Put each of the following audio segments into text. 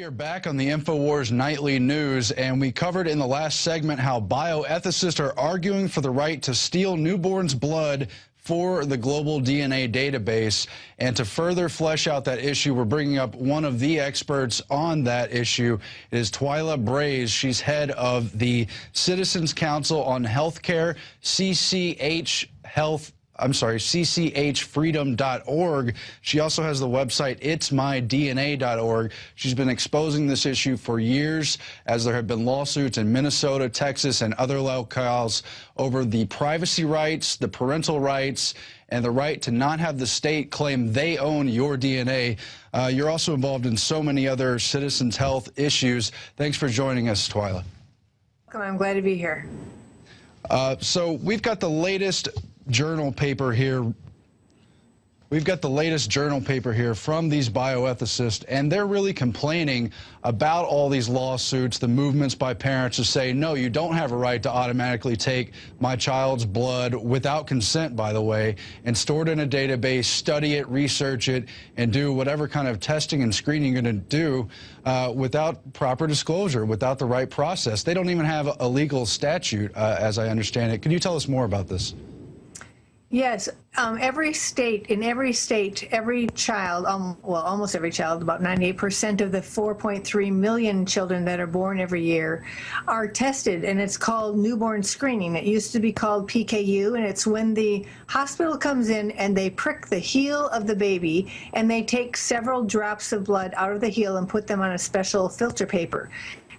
are back on the InfoWars Nightly News, and we covered in the last segment how bioethicists are arguing for the right to steal newborns' blood for the global DNA database. And to further flesh out that issue, we're bringing up one of the experts on that issue. It is Twyla Braze. She's head of the Citizens Council on Healthcare, CCHfreedom.org. She also has the website itsmydna.org. She's been exposing this issue for years, as there have been lawsuits in Minnesota, Texas, and other locales over the privacy rights, the parental rights, and the right to not have the state claim they own your DNA. You're also involved in so many other citizens' health issues. Thanks for joining us, Twyla. I'm glad to be here. So we've got the latest journal paper here. We've got the latest journal paper here from these bioethicists, and they're really complaining about all these lawsuits, the movements by parents to say, no, you don't have a right to automatically take my child's blood without consent, by the way, and store it in a database, study it, research it, and do whatever kind of testing and screening you're going to do without proper disclosure, without the right process. They don't even have a legal statute, as I understand it. Can you tell us more about this? Yes, every state, every child, well, almost every child, about 98% of the 4.3 million children that are born every year are tested, and it's called newborn screening. It used to be called PKU, and it's when the hospital comes in and they prick the heel of the baby, and they take several drops of blood out of the heel and put them on a special filter paper.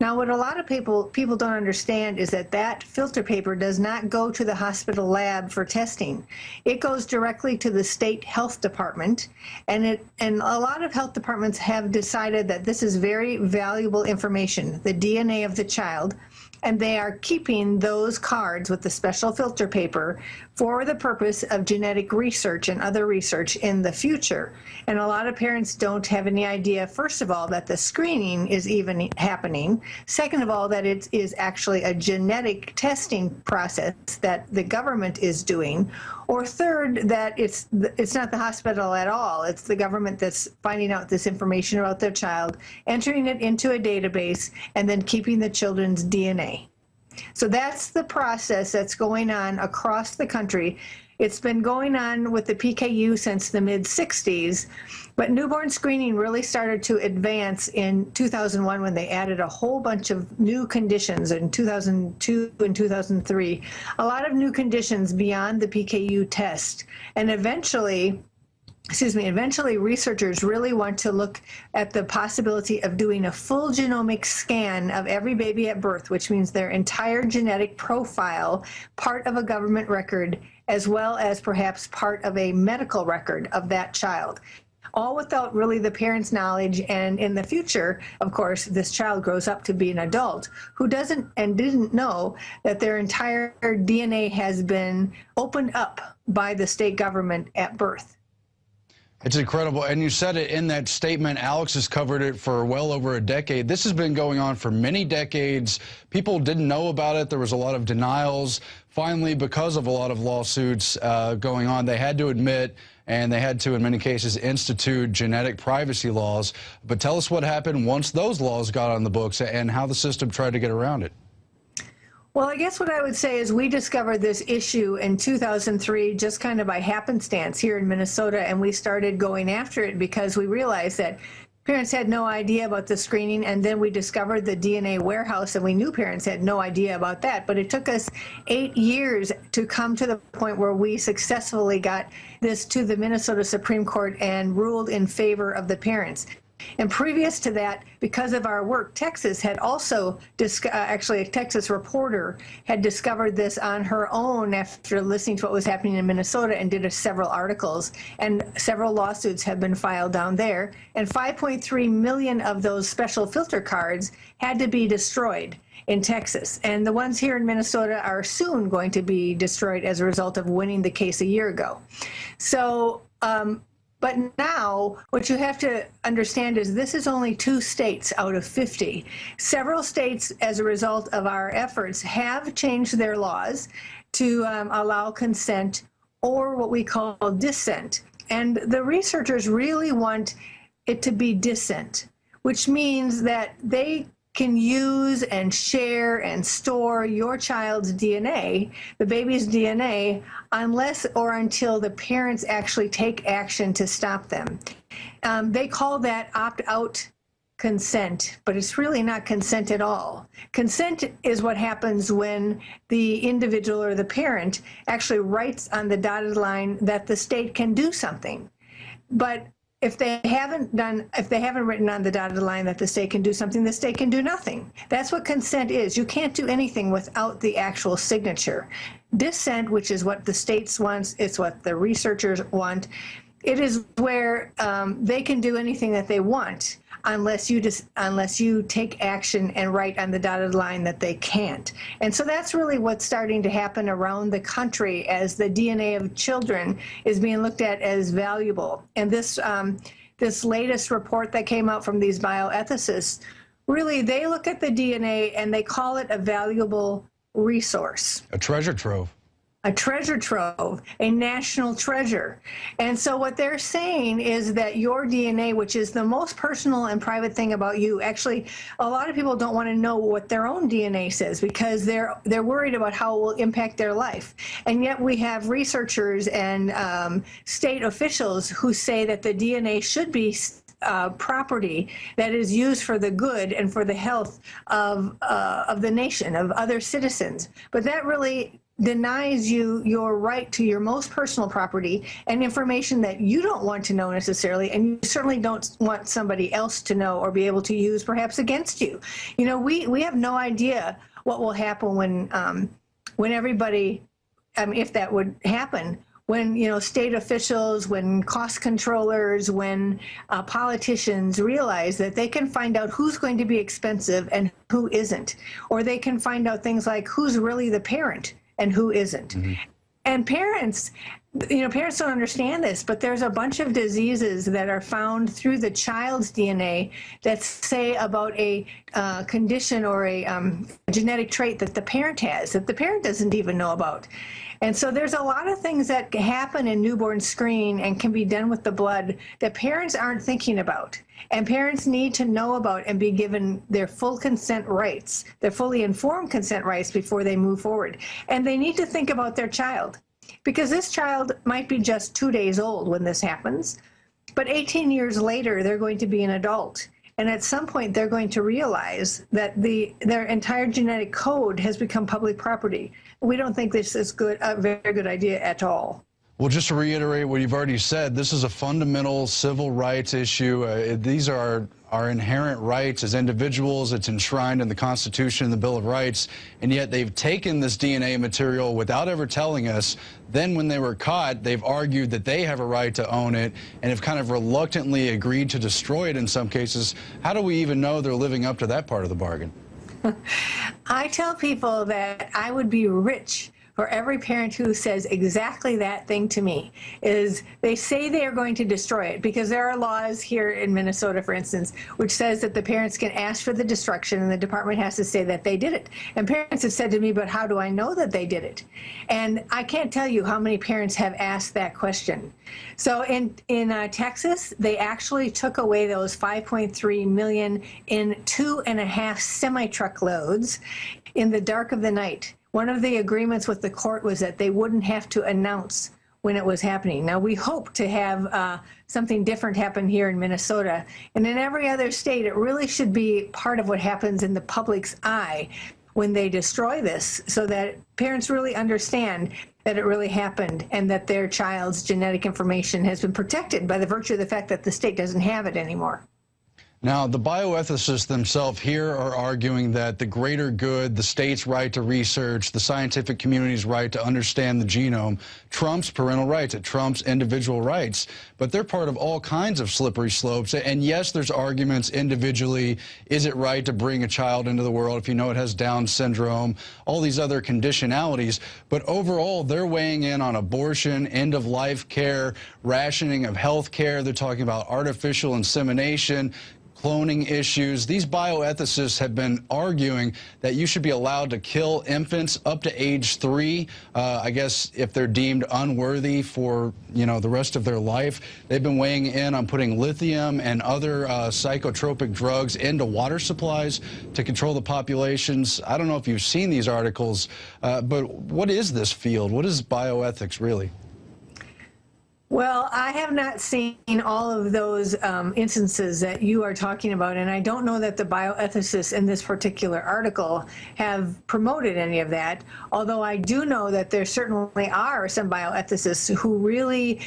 Now, what a lot of people don't understand is that that filter paper does not go to the hospital lab for testing. It goes directly to the state health department, and a lot of health departments have decided that this is very valuable information, the DNA of the child, and they are keeping those cards with the special filter paper for the purpose of genetic research and other research in the future. And a lot of parents don't have any idea, first of all, that the screening is even happening. Second of all, that it is actually a genetic testing process that the government is doing. Or third, that it's not the hospital at all. It's the government that's finding out this information about their child, entering it into a database, and then keeping the children's DNA. So that's the process that's going on across the country. It's been going on with the PKU since the mid-60s, but newborn screening really started to advance in 2001 when they added a whole bunch of new conditions in 2002 and 2003, a lot of new conditions beyond the PKU test. And eventually researchers really want to look at the possibility of doing a full genomic scan of every baby at birth, which means their entire genetic profile, part of a government record, as well as perhaps part of a medical record of that child, all without really the parents' knowledge. And in the future, of course, this child grows up to be an adult who didn't know that their entire DNA has been opened up by the state government at birth. It's incredible. And you said it in that statement. Alex has covered it for well over a decade. This has been going on for many decades. People didn't know about it. There was a lot of denials. Finally, because of a lot of lawsuits going on, they had to admit, and they had to, in many cases, institute genetic privacy laws. But tell us what happened once those laws got on the books and how the system tried to get around it. Well, I guess what I would say is we discovered this issue in 2003 just kind of by happenstance here in Minnesota, and we started going after it because we realized that parents had no idea about the screening, and then we discovered the DNA warehouse, and we knew parents had no idea about that. But it took us 8 years to come to the point where we successfully got this to the Minnesota Supreme Court and ruled in favor of the parents. And previous to that, because of our work, Texas had also, actually a Texas reporter had discovered this on her own after listening to what was happening in Minnesota and did several articles, and several lawsuits have been filed down there. And 5.3 million of those special filter cards had to be destroyed in Texas. And the ones here in Minnesota are soon going to be destroyed as a result of winning the case a year ago. So, but now, what you have to understand is this is only 2 states out of 50. Several states, as a result of our efforts, have changed their laws to allow consent or what we call dissent. And the researchers really want it to be dissent, which means that they can use and share and store your child's DNA, the baby's DNA, unless or until the parents actually take action to stop them. They call that opt-out consent, but it's really not consent at all. Consent is what happens when the individual or the parent actually writes on the dotted line that the state can do something. But if they haven't written on the dotted line that the state can do something, the state can do nothing. That's what consent is. You can't do anything without the actual signature. Dissent, which is what the states want, it's what the researchers want. It is where they can do anything that they want unless you take action and write on the dotted line that they can't. And so that's really what's starting to happen around the country as the DNA of children is being looked at as valuable. And this latest report that came out from these bioethicists, really they look at the DNA and they call it a valuable resource. A treasure trove. A treasure trove, a national treasure. And so what they're saying is that your DNA, which is the most personal and private thing about you, actually, a lot of people don't want to know what their own DNA says because they're worried about how it will impact their life. And yet we have researchers and state officials who say that the DNA should be property that is used for the good and for the health of the nation, of other citizens. But that really denies you your right to your most personal property and information that you don't want to know necessarily, and you certainly don't want somebody else to know or be able to use perhaps against you. You know, we have no idea what will happen when everybody, if that would happen, when, you know, state officials, when cost controllers, when politicians realize that they can find out who's going to be expensive and who isn't, or they can find out things like who's really the parent and who isn't. Mm-hmm. And parents, you know, parents don't understand this, but there's a bunch of diseases that are found through the child's DNA that say about a condition or a genetic trait that the parent has, that the parent doesn't even know about. And so there's a lot of things that happen in newborn screening and can be done with the blood that parents aren't thinking about. And parents need to know about and be given their full consent rights, their fully informed consent rights before they move forward. And they need to think about their child, because this child might be just 2 days old when this happens, but 18 years later, they're going to be an adult. And at some point, they're going to realize that their entire genetic code has become public property. We don't think this is a very good idea at all. Well, just to reiterate what you've already said, this is a fundamental civil rights issue. These are our inherent rights as individuals. It's enshrined in the Constitution and the Bill of Rights, and yet they've taken this DNA material without ever telling us. Then when they were caught, they've argued that they have a right to own it and have kind of reluctantly agreed to destroy it in some cases. How do we even know they're living up to that part of the bargain? I tell people that I would be rich for every parent who says exactly that thing to me. Is they say they are going to destroy it, because there are laws here in Minnesota, for instance, which says that the parents can ask for the destruction and the department has to say that they did it. And parents have said to me, but how do I know that they did it? And I can't tell you how many parents have asked that question. So in Texas, they actually took away those 5.3 million in 2.5 semi-truck loads in the dark of the night. One of the agreements with the court was that they wouldn't have to announce when it was happening. Now, we hope to have something different happen here in Minnesota. And in every other state, it really should be part of what happens in the public's eye when they destroy this, so that parents really understand that it really happened and that their child's genetic information has been protected by the virtue of the fact that the state doesn't have it anymore. Now, the bioethicists themselves here are arguing that the greater good, the state's right to research, the scientific community's right to understand the genome, trumps parental rights, it trumps individual rights. But they're part of all kinds of slippery slopes. And yes, there's arguments individually. Is it right to bring a child into the world if you know it has Down syndrome, all these other conditionalities? But overall, they're weighing in on abortion, end-of-life care, rationing of health care. They're talking about artificial insemination, cloning issues. These bioethicists have been arguing that you should be allowed to kill infants up to age 3. I guess if they're deemed unworthy for, the rest of their life. They've been weighing in on putting lithium and other psychotropic drugs into water supplies to control the populations. I don't know if you've seen these articles, but what is this field? What is bioethics really? Well, I have not seen all of those instances that you are talking about, and I don't know that the bioethicists in this particular article have promoted any of that, although I do know that there certainly are some bioethicists who really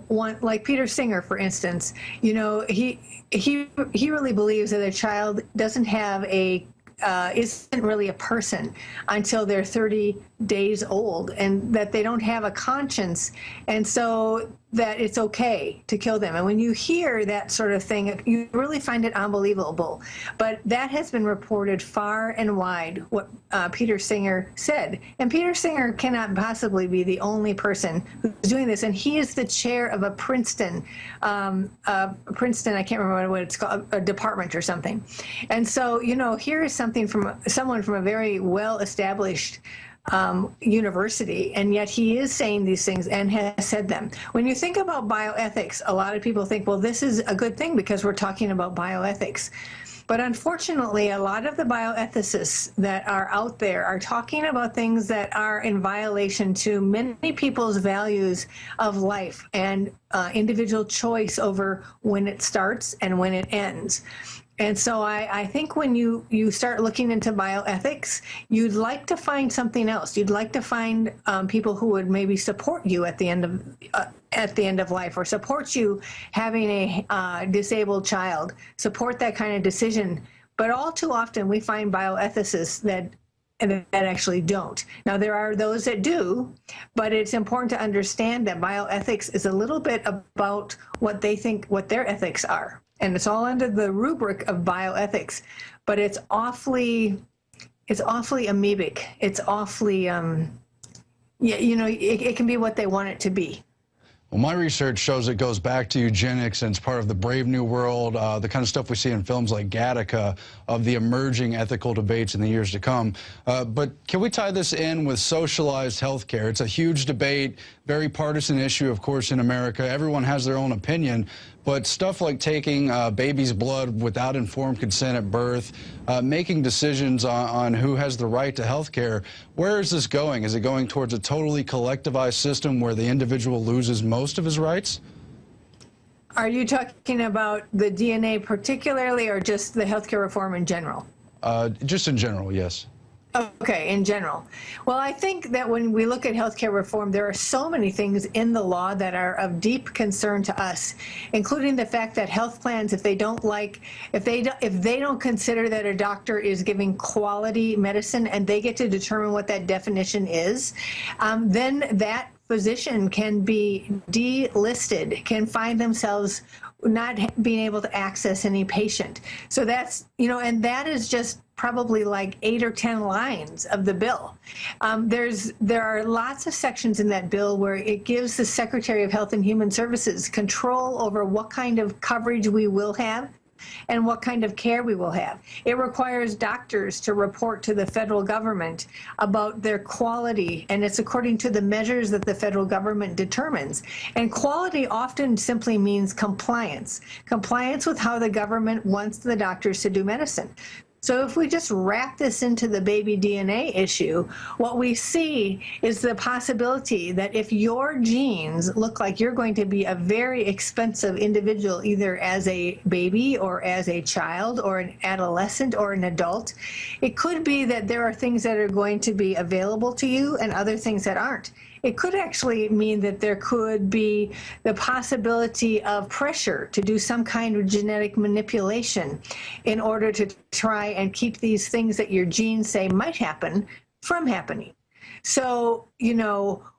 want, like Peter Singer, for instance, he really believes that a child doesn't have isn't really a person until they're 30 days old, and that they don't have a conscience, and so that it's okay to kill them. And when you hear that sort of thing, you really find it unbelievable. But that has been reported far and wide, what Peter Singer said. And Peter Singer cannot possibly be the only person who's doing this. And he is the chair of a Princeton, I can't remember what it's called, a department or something. And so, here is something from someone from a very well-established university, and yet he is saying these things and has said them. When you think about bioethics, a lot of people think, well, this is a good thing because we're talking about bioethics. But unfortunately, a lot of the bioethicists that are out there are talking about things that are in violation to many people's values of life and individual choice over when it starts and when it ends. And so I think when you start looking into bioethics, you'd like to find something else. You'd like to find people who would maybe support you at the end of life, or support you having a disabled child, support that kind of decision. But all too often we find bioethicists that actually don't. Now, there are those that do, but it's important to understand that bioethics is a little bit about what they think, what their ethics are. And it's all under the rubric of bioethics, but it's awfully amoebic. It's awfully, it can be what they want it to be. Well, my research shows it goes back to eugenics, and it's part of the Brave New World, the kind of stuff we see in films like Gattaca, of the emerging ethical debates in the years to come. But can we tie this in with socialized health care? It's a huge debate, very partisan issue, of course, in America. Everyone has their own opinion. But stuff like taking baby's blood without informed consent at birth, making decisions on who has the right to health care, where is this going? Is it going towards a totally collectivized system where the individual loses most of his rights? Are you talking about the DNA particularly, or just the healthcare reform in general? Just in general, yes. Okay, in general. Well, I think that when we look at healthcare reform, there are so many things in the law that are of deep concern to us, including the fact that health plans, if they don't consider that a doctor is giving quality medicine and they get to determine what that definition is, then that physician can be delisted, can find themselves not being able to access any patient. So that's, and that is just probably like 8 or 10 lines of the bill. There are lots of sections in that bill where it gives the Secretary of Health and Human Services control over what kind of coverage we will have and what kind of care we will have. It requires doctors to report to the federal government about their quality, and it's according to the measures that the federal government determines. And quality often simply means compliance with how the government wants the doctors to do medicine. So if we just wrap this into the baby DNA issue, what we see is the possibility that if your genes look like you're going to be a very expensive individual, either as a baby or as a child or an adolescent or an adult, it could be that there are things that are going to be available to you and other things that aren't. It could actually mean that there could be the possibility of pressure to do some kind of genetic manipulation in order to try and keep these things that your genes say might happen from happening. So,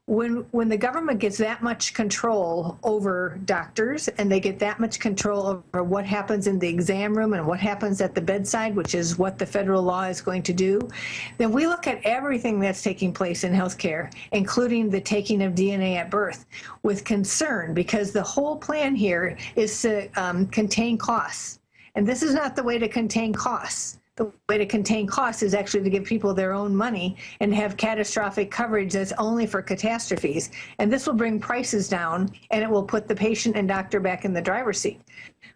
when the government gets that much control over doctors and they get that much control over what happens in the exam room and what happens at the bedside, which is what the federal law is going to do, then we look at everything that's taking place in healthcare, including the taking of DNA at birth, with concern, because the whole plan here is to contain costs. And this is not the way to contain costs. The way to contain costs is actually to give people their own money and have catastrophic coverage that's only for catastrophes. And this will bring prices down, and it will put the patient and doctor back in the driver's seat.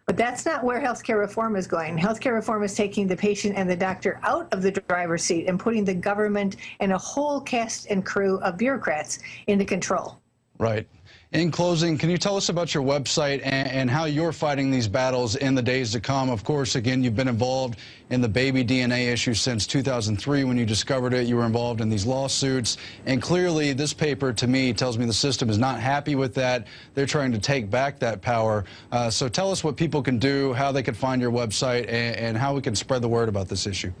But that's not where healthcare reform is going. Healthcare reform is taking the patient and the doctor out of the driver's seat and putting the government and a whole cast and crew of bureaucrats into control. Right. In closing, can you tell us about your website and how you're fighting these battles in the days to come? Of course, again, you've been involved in the baby DNA issue since 2003 when you discovered it. You were involved in these lawsuits. And clearly, this paper, to me, tells me the system is not happy with that. They're trying to take back that power. So tell us what people can do, how they can find your website, and how we can spread the word about this issue.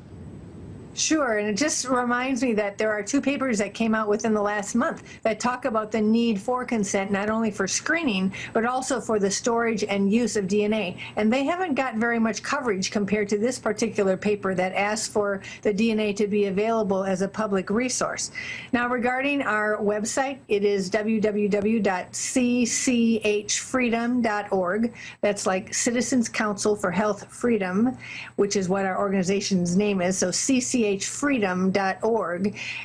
Sure, and it just reminds me that there are 2 papers that came out within the last month that talk about the need for consent, not only for screening, but also for the storage and use of DNA. And they haven't got very much coverage compared to this particular paper that asks for the DNA to be available as a public resource. Now, regarding our website, it is www.cchfreedom.org. That's like Citizens Council for Health Freedom, which is what our organization's name is. So cchfreedom.org.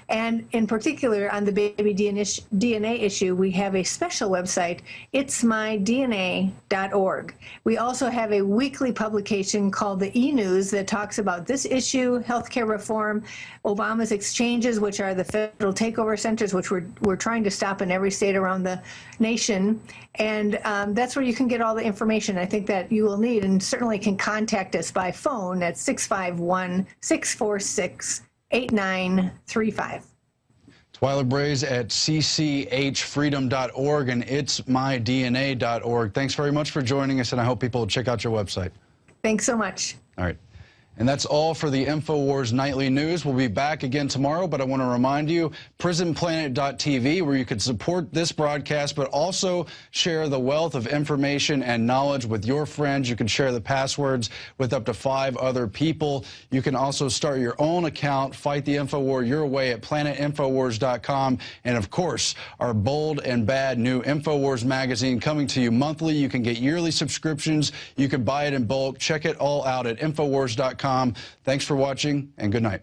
And in particular, on the baby DNA issue, we have a special website, itsmydna.org. We also have a weekly publication called the E-News that talks about this issue, healthcare reform, Obama's exchanges, which are the federal takeover centers, which we're trying to stop in every state around the nation. And that's where you can get all the information I think that you will need, and certainly can contact us by phone at 651-646-8935. Twyla Braze at cchfreedom.org and itsmydna.org. Thanks very much for joining us, and I hope people will check out your website. Thanks so much. All right. And that's all for the InfoWars Nightly News. We'll be back again tomorrow, but I want to remind you, prisonplanet.tv, where you can support this broadcast, but also share the wealth of information and knowledge with your friends. You can share the passwords with up to 5 other people. You can also start your own account, fight the InfoWar your way at planetinfowars.com. And, of course, our bold and bad new InfoWars magazine coming to you monthly. You can get yearly subscriptions. You can buy it in bulk. Check it all out at infowars.com. Thanks for watching, and good night.